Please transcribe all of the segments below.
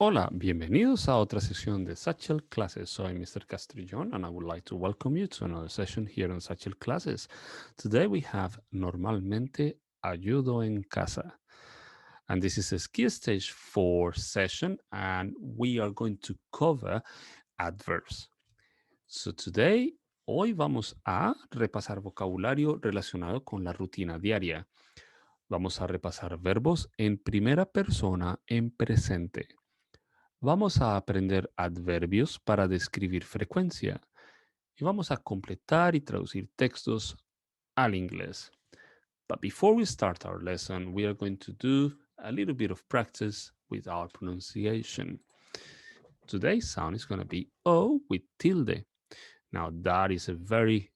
Hola, bienvenidos a otra sesión de Satchel Classes. Soy Mr. Castrillón and I would like to welcome you to another session here on Satchel Classes. Today we have Normalmente Ayudo en Casa. And this is a key stage 4 session and we are going to cover adverbs. So today, hoy vamos a repasar vocabulario relacionado con la rutina diaria. Vamos a repasar verbos en primera persona en presente. Vamos a aprender adverbios para describir frecuencia y vamos a completar y traducir textos al inglés. But before we start our lesson, we are going to do a little bit of practice with our pronunciation. Today's sound is going to be O with tilde. Now, that is a very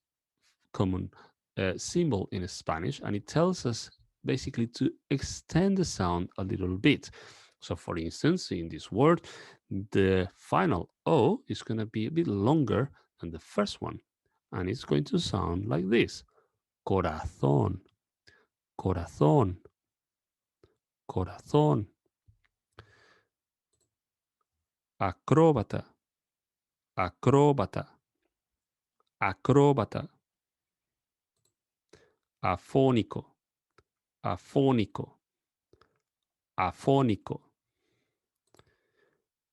common symbol in Spanish, and it tells us basically to extend the sound a little bit. So, for instance, in this word, the final O is going to be a bit longer than the first one, and it's going to sound like this: corazón, corazón, corazón, acróbata, acróbata, acróbata, afónico, afónico, afónico,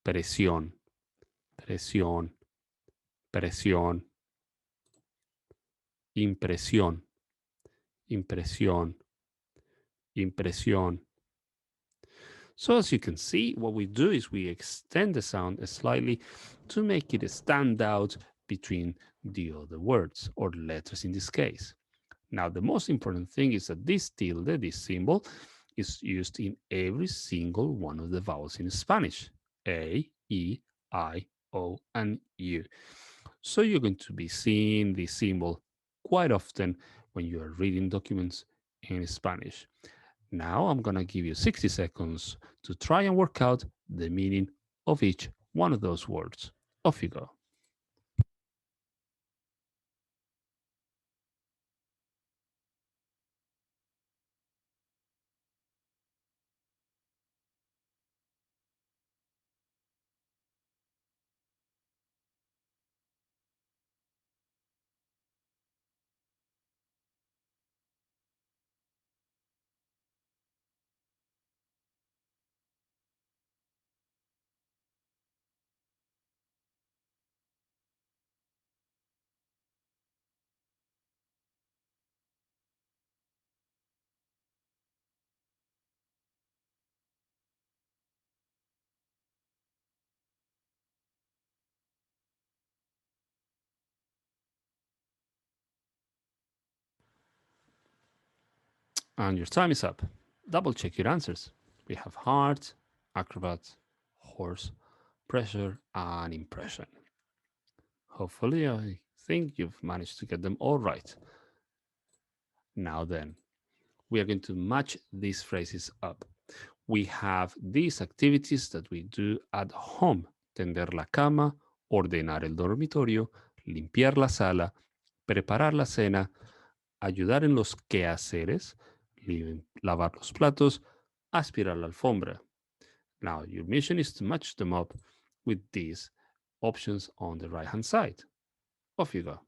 presión, presión, presión, impresión, impresión, impresión. So as you can see, what we do is we extend the sound slightly to make it stand out between the other words or letters in this case. Now, the most important thing is that this tilde, this symbol, is used in every single one of the vowels in Spanish: A, E, I, O, and U. So you're going to be seeing this symbol quite often when you are reading documents in Spanish. Now I'm going to give you 60 seconds to try and work out the meaning of each one of those words. Off you go. And your time is up. Double check your answers. We have heart, acrobat, horse, pressure, and impression. Hopefully, I think you've managed to get them all right. Now then, we are going to match these phrases up. We have these activities that we do at home: tender la cama, ordenar el dormitorio, limpiar la sala, preparar la cena, ayudar en los quehaceres, lavar los platos, aspirar la alfombra. Now, your mission is to match them up with these options on the right hand side. Off you go.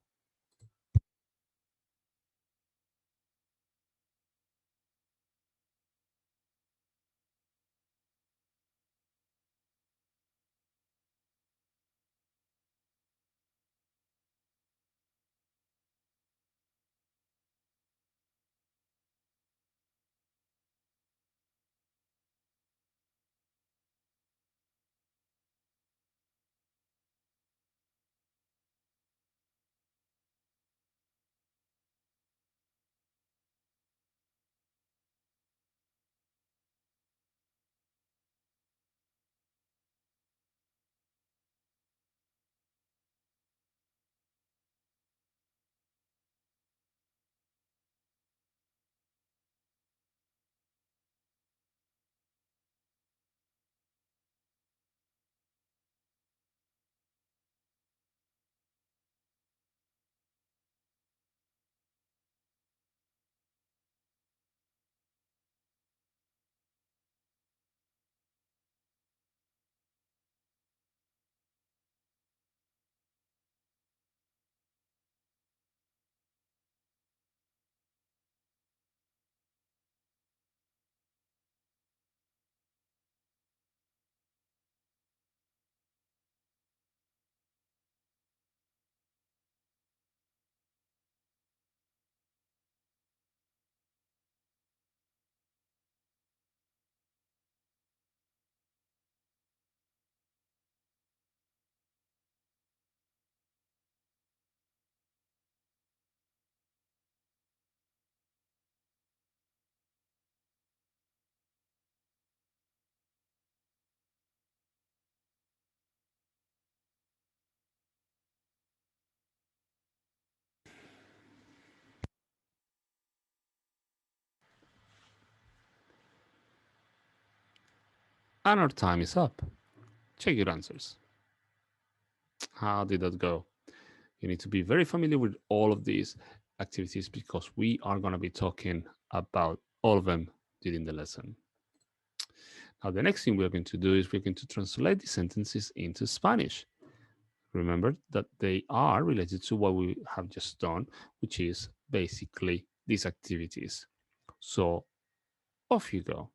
And our time is up. Check your answers. How did that go? You need to be very familiar with all of these activities because we are going to be talking about all of them during the lesson. Now, the next thing we're going to do is we're going to translate the sentences into Spanish. Remember that they are related to what we have just done, which is basically these activities. So, off you go.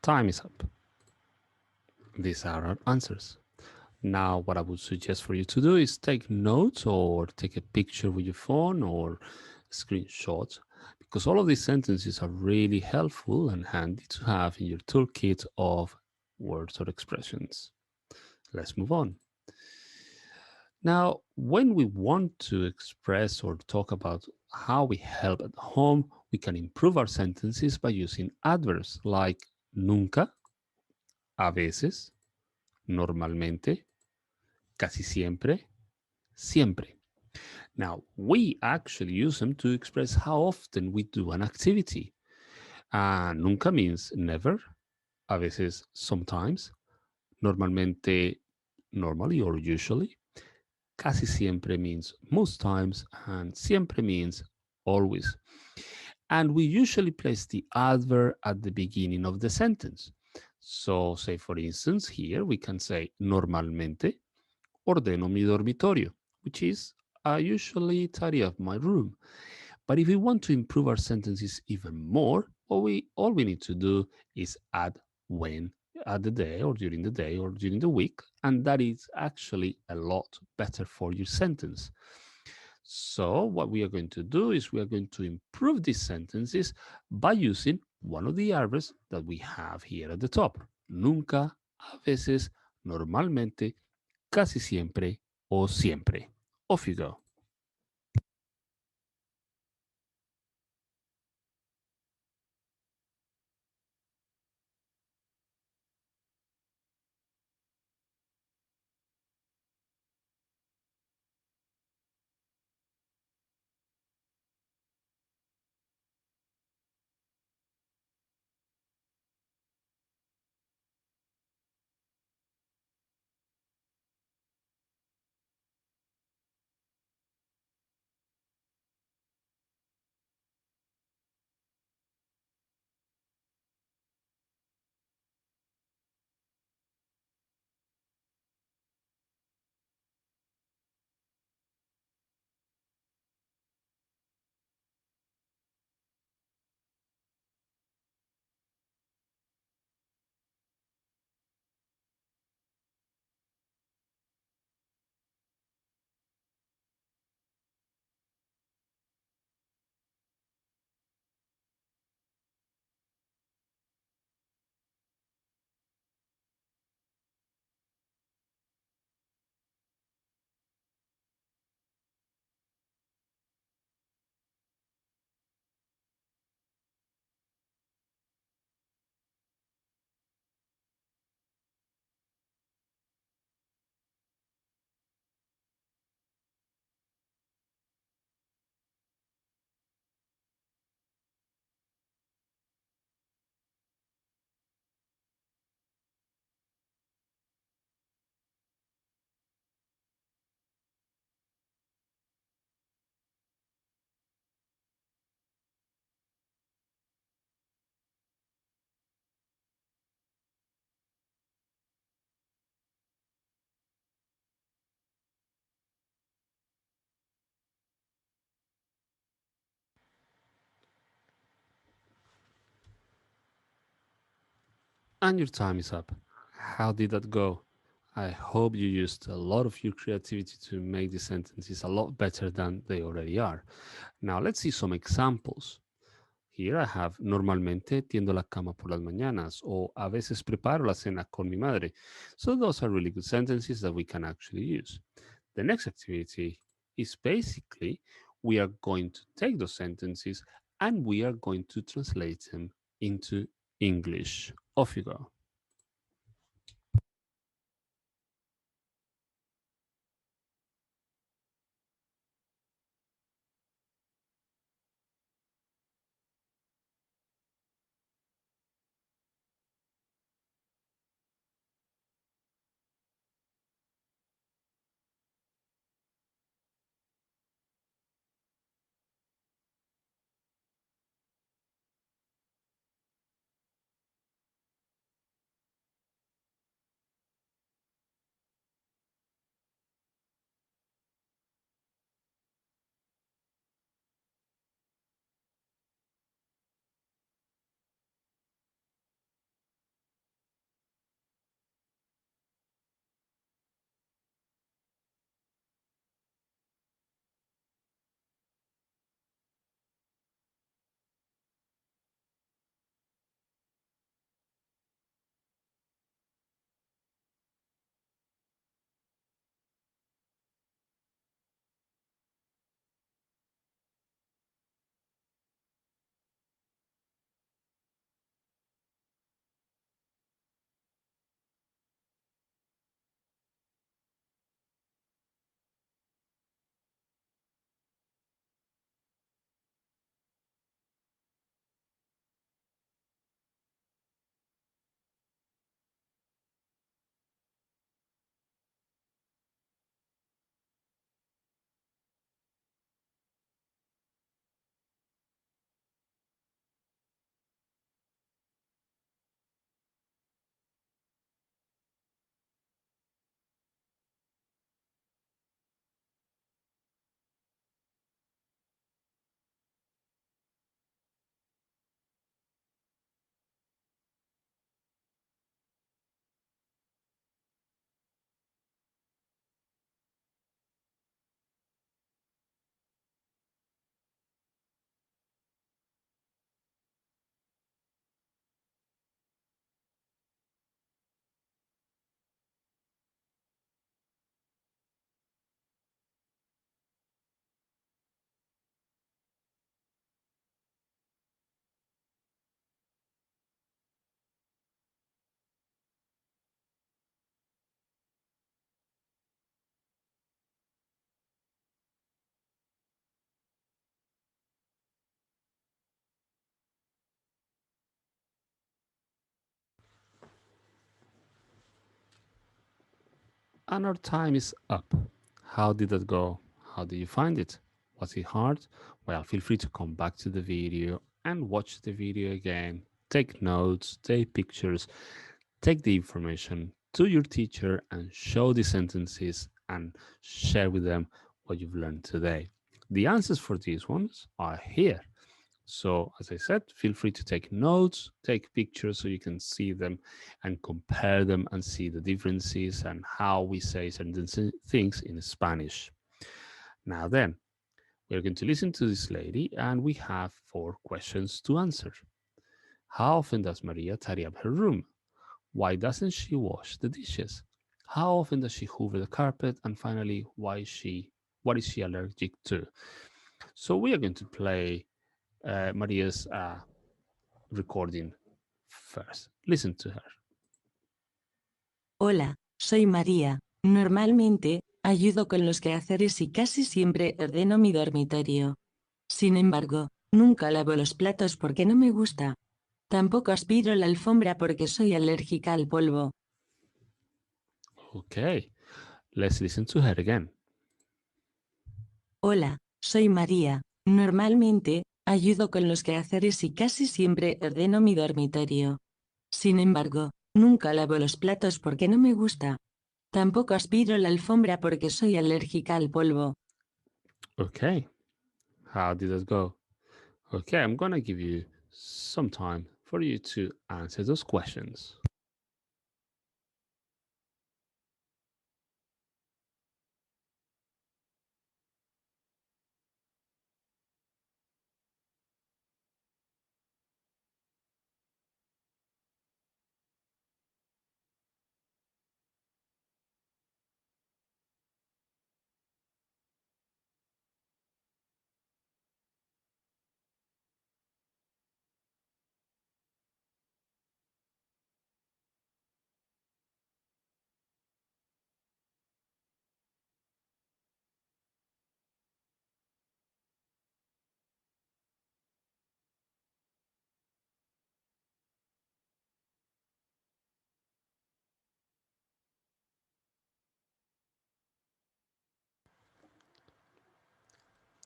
Time is up. These are our answers. Now, what I would suggest for you to do is take notes or take a picture with your phone or screenshot because all of these sentences are really helpful and handy to have in your toolkit of words or expressions. Let's move on. Now, when we want to express or talk about how we help at home, we can improve our sentences by using adverbs like nunca, a veces, normalmente, casi siempre, siempre. Now, we actually use them to express how often we do an activity. Nunca means never, a veces sometimes, normalmente normally or usually, casi siempre means most times, and siempre means always. And we usually place the adverb at the beginning of the sentence. So, say for instance, here we can say normalmente ordeno mi dormitorio, which is I usually tidy up my room. But if we want to improve our sentences even more, all we need to do is add when at the day or during the week, and that is actually a lot better for your sentence. So what we are going to do is we are going to improve these sentences by using one of the adverbs that we have here at the top. Nunca, a veces, normalmente, casi siempre o siempre. Off you go. And your time is up. How did that go? I hope you used a lot of your creativity to make the sentences a lot better than they already are. Now let's see some examples. Here I have normalmente tiendo la cama por las mañanas o a veces preparo la cena con mi madre. So those are really good sentences that we can actually use. The next activity is basically we are going to take those sentences and we are going to translate them into English. Off you go. And our time is up. How did that go? How did you find it? Was it hard? Well, feel free to come back to the video and watch the video again. Take notes, take pictures, take the information to your teacher and show the sentences and share with them what you've learned today. The answers for these ones are here. So, as I said, feel free to take notes, take pictures so you can see them and compare them and see the differences and how we say certain things in Spanish. Now, then, we're going to listen to this lady and we have 4 questions to answer. How often does Maria tidy up her room? Why doesn't she wash the dishes? How often does she hoover the carpet? And finally, what is she allergic to? So we are going to play Maria's recording first. Listen to her. Hola, soy María. Normalmente, ayudo con los quehaceres y casi siempre ordeno mi dormitorio. Sin embargo, nunca lavo los platos porque no me gusta. Tampoco aspiro la alfombra porque soy alérgica al polvo. Okay, let's listen to her again. Hola, soy María. Normalmente, ayudo con los quehaceres y casi siempre ordeno mi dormitorio. Sin embargo, nunca lavo los platos porque no me gusta. Tampoco aspiro la alfombra porque soy alérgica al polvo. Okay, how did that go? Okay, I'm gonna give you some time for you to answer those questions.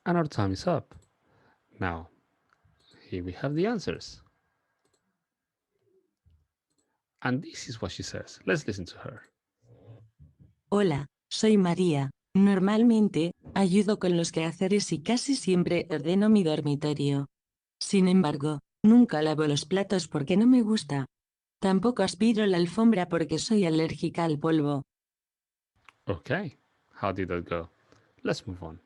And our time is up. Now, here we have the answers. And this is what she says. Let's listen to her. Hola, soy María. Normalmente, ayudo con los quehaceres y casi siempre ordeno mi dormitorio. Sin embargo, nunca lavo los platos porque no me gusta. Tampoco aspiro la alfombra porque soy alérgica al polvo. Okay, how did that go? Let's move on.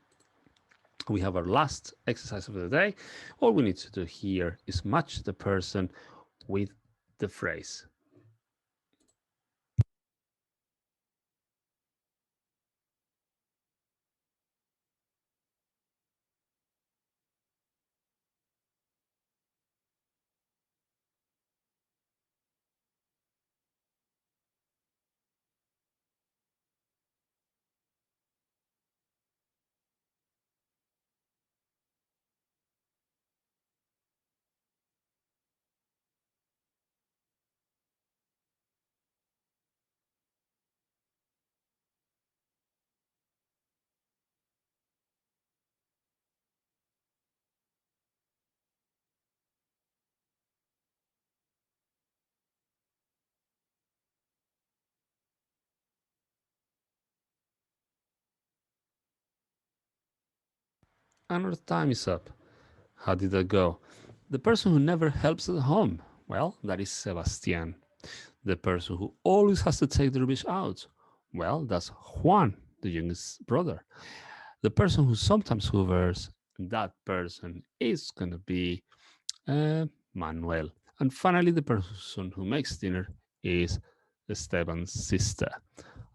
We have our last exercise of the day. All we need to do here is match the person with the phrase. And our time is up. How did that go? The person who never helps at home. Well, that is Sebastian. The person who always has to take the rubbish out. Well, that's Juan, the youngest brother. The person who sometimes hoovers, that person is going to be Manuel. And finally, the person who makes dinner is Esteban's sister.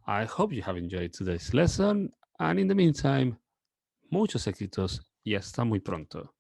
I hope you have enjoyed today's lesson. And in the meantime, muchos éxitos y hasta muy pronto.